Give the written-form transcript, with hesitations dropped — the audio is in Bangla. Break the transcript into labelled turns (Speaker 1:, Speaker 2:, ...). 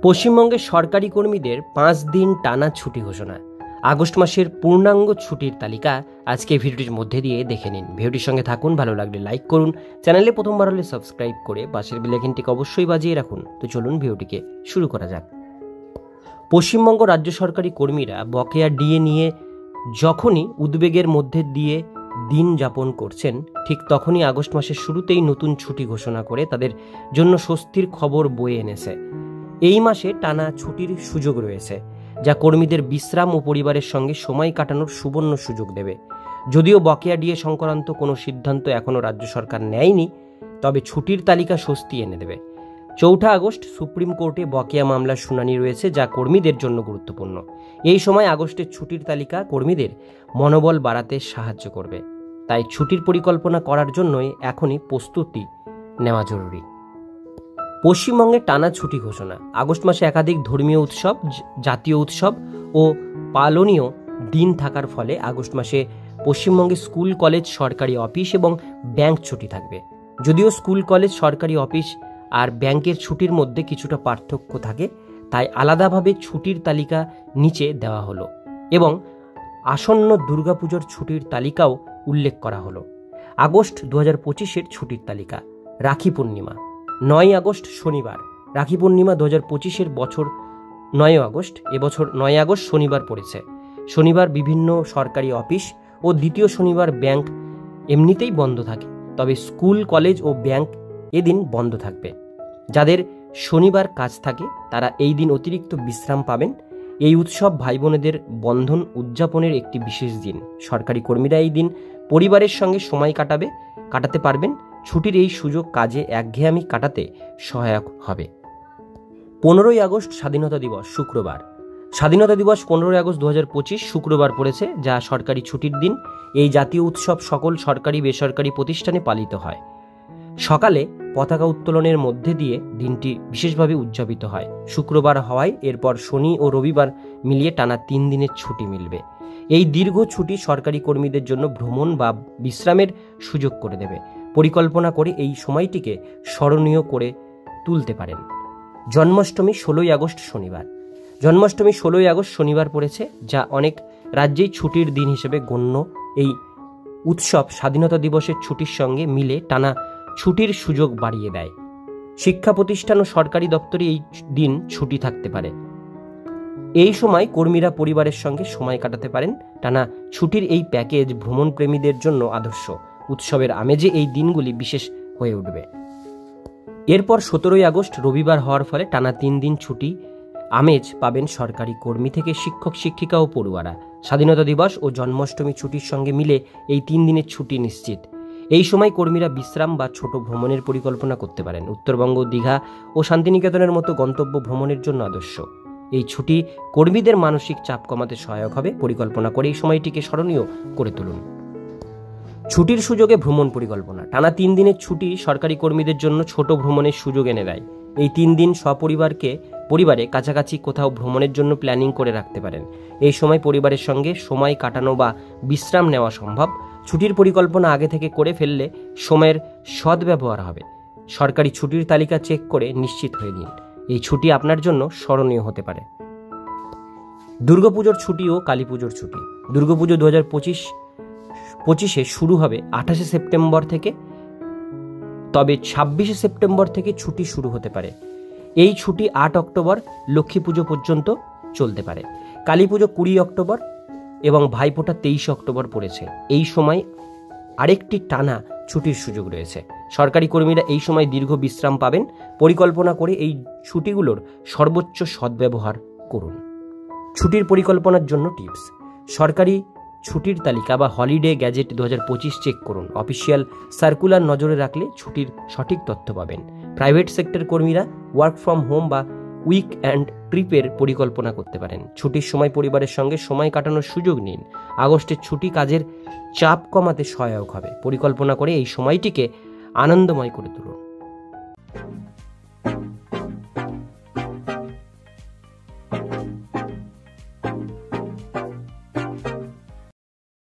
Speaker 1: পশ্চিমবঙ্গের সরকারি কর্মীদের 5 দিন টানা ছুটি ঘোষণা। আগস্ট মাসের পূর্ণাঙ্গ ছুটির তালিকা আজকে ভিডিওটির মধ্যে দিয়ে দেখে নিন। ভিডিওটির সঙ্গে থাকুন, ভালো লাগলে লাইক করুন, চ্যানেলে প্রথমবার হলে সাবস্ক্রাইব করে পাশের বেল আইকনটিকে অবশ্যই বাজিয়ে রাখুন। তো চলুন ভিডিওটিকে শুরু করা যাক। পশ্চিমবঙ্গ রাজ্য সরকারি কর্মীরা বকেয়া ডিএ নিয়ে যখনই উদ্বেগের মধ্যে দিয়ে দিন যাপন করছেন, ঠিক তখনই আগস্ট মাসের শুরুতেই নতুন ছুটি ঘোষণা করে তাদের জন্য স্বস্তির খবর বয়ে এনেছে। এই মাসে টানা ছুটির সুযোগ রয়েছে, যা কর্মীদের বিশ্রাম ও পরিবারের সঙ্গে সময় কাটানোর সুবর্ণ সুযোগ দেবে। যদিও বকেয়া ডিএ সংক্রান্ত কোনো সিদ্ধান্ত এখনও রাজ্য সরকার নেয়নি, তবে ছুটির তালিকা স্বস্তি এনে দেবে। 4 আগস্ট সুপ্রিম কোর্টে বকেয়া মামলার শুনানি রয়েছে, যা কর্মীদের জন্য গুরুত্বপূর্ণ। এই সময় আগস্টের ছুটির তালিকা কর্মীদের মনোবল বাড়াতে সাহায্য করবে। তাই ছুটির পরিকল্পনা করার জন্যই এখনই প্রস্তুতি নেওয়া জরুরি। পশ্চিমবঙ্গে টানা ছুটি ঘোষণা। আগস্ট মাসে একাধিক ধর্মীয় উৎসব, জাতীয় উৎসব ও পালনীয় দিন থাকার ফলে আগস্ট মাসে পশ্চিমবঙ্গে স্কুল, কলেজ, সরকারি অফিস এবং ব্যাংক ছুটি থাকবে। যদিও স্কুল, কলেজ, সরকারি অফিস আর ব্যাংকের ছুটির মধ্যে কিছুটা পার্থক্য থাকে, তাই আলাদাভাবে ছুটির তালিকা নিচে দেওয়া হলো এবং আসন্ন দুর্গাপুজোর ছুটির তালিকাও উল্লেখ করা হলো। আগস্ট 2025-এর ছুটির তালিকা। রাখি পূর্ণিমা 9 আগস্ট শনিবার। রাখি পূর্ণিমা 2025-এর বছর 9 আগস্ট। এবছর 9 আগস্ট শনিবার পড়েছে। শনিবার বিভিন্ন সরকারি অফিস ও দ্বিতীয় শনিবার ব্যাংক এমনিতেই বন্ধ থাকে, তবে স্কুল, কলেজ ও ব্যাংক এদিন বন্ধ থাকবে। যাদের শনিবার কাজ থাকে তারা এই দিন অতিরিক্ত বিশ্রাম পাবেন। এই উৎসব ভাই বোনেদের বন্ধন উদযাপনের একটি বিশেষ দিন। সরকারি কর্মীরা এই দিন পরিবারের সঙ্গে সময় কাটাতে পারবেন। ছুটির এই সুযোগ কাজে একঘেয়েমি কাটাতে সহায়ক হবে। 15 আগস্ট স্বাধীনতা দিবস শুক্রবার। স্বাধীনতা দিবস 15 আগস্ট 2025 শুক্রবার পড়েছে, যা সরকারি ছুটির দিন। এই জাতীয় উৎসব সকল সরকারি বেসরকারি প্রতিষ্ঠানে পালিত হয়। সকালে পতাকা উত্তোলনের মধ্যে দিয়ে দিনটি বিশেষভাবে উদযাপিত হয়। শুক্রবার হওয়ায় এরপর শনি ও রবিবার মিলিয়ে টানা 3 দিনের ছুটি মিলবে। এই দীর্ঘ ছুটি সরকারি কর্মীদের জন্য ভ্রমণ বা বিশ্রামের সুযোগ করে দেবে। পরিকল্পনা করে এই সময়টিকে স্মরণীয় করে তুলতে পারেন। জন্মাষ্টমী 16 আগস্ট শনিবার। জন্মাষ্টমী 16 আগস্ট শনিবার পড়েছে, যা অনেক রাজ্যেই ছুটির দিন হিসেবে গণ্য। এই উৎসব স্বাধীনতা দিবসের ছুটির সঙ্গে মিলে টানা ছুটির সুযোগ বাড়িয়ে দেয়। শিক্ষা প্রতিষ্ঠান ও সরকারি দপ্তরে এই দিন ছুটি থাকতে পারে। এই সময় কর্মীরা পরিবারের সঙ্গে সময় কাটাতে পারেন। টানা ছুটির এই প্যাকেজ ভ্রমণ প্রেমীদের জন্য আদর্শ। উৎসবের আমেজে এই দিনগুলি বিশেষ হয়ে উঠবে। এরপর 17 আগস্ট রবিবার হওয়ার ফলে টানা 3 দিন ছুটি আমেজ পাবেন সরকারি কর্মী থেকে শিক্ষক, শিক্ষিকা ও পড়ুয়ারা। স্বাধীনতা দিবস ও জন্মাষ্টমী ছুটির সঙ্গে মিলে এই 3 দিনের ছুটি নিশ্চিত। এই সময় কর্মীরা বিশ্রাম বা ছোট ভ্রমণের পরিকল্পনা করতে পারেন। উত্তরবঙ্গ, দীঘা ও শান্তিনিকেতনের মতো গন্তব্য ভ্রমণের জন্য আদর্শ। এই ছুটি কর্মীদের মানসিক চাপ কমাতে সহায়ক হবে। পরিকল্পনা করে এই সময়টিকে স্মরণীয় করে তুলুন। ছুটির সুযোগে ভ্রমণ পরিকল্পনা। টানা 3 দিনের ছুটি সরকারি কর্মীদের জন্য ছোট ভ্রমণের সুযোগ এনে দেয়। এই 3 দিন পরিবারে কাছাকাছি কোথাও ভ্রমণের জন্য প্ল্যানিং করে রাখতে পারেন। এই সময় পরিবারের সঙ্গে সময় কাটানো বা বিশ্রাম নেওয়া সম্ভব। ছুটির পরিকল্পনা আগে থেকে করে ফেললে সময়ের সদ্ব্যবহার হবে। সরকারি ছুটির তালিকা চেক করে নিশ্চিত হয়ে নিন। এই ছুটি আপনার জন্য স্মরণীয় হতে পারে। দুর্গাপুজোর ছুটি ও কালী পুজোর ছুটি। দুর্গাপুজো 2025-এ শুরু হবে 28 সেপ্টেম্বর থেকে, তবে 26 সেপ্টেম্বর থেকে ছুটি শুরু হতে পারে। এই ছুটি 8 অক্টোবর লক্ষ্মী পুজো পর্যন্ত চলতে পারে। কালী পুজো 20 অক্টোবর এবং ভাইফোঁটা 23 অক্টোবর পড়েছে। এই সময় আরেকটি টানা ছুটির সুযোগ রয়েছে। সরকারি কর্মীরা এই সময় দীর্ঘ বিশ্রাম পাবেন। পরিকল্পনা করে এই ছুটিগুলোর সর্বোচ্চ সদ্ব্যবহার করুন। ছুটির পরিকল্পনার জন্য টিপস। সরকারি ছুটির তালিকা বা হলিডে গ্যাজেট 2025 চেক করুন। অফিসিয়াল সার্কুলার নজরে রাখলে ছুটির সঠিক তথ্য পাবেন। প্রাইভেট সেক্টর কর্মীরা ওয়ার্ক ফ্রম হোম বা উইক অ্যান্ড ট্রিপের পরিকল্পনা করতে পারেন। ছুটির সময় পরিবারের সঙ্গে সময় কাটানোর সুযোগ নিন। আগস্টের ছুটি কাজের চাপ কমাতে সহায়ক হবে। পরিকল্পনা করে এই সময়টিকে আনন্দময় করে তুলুন।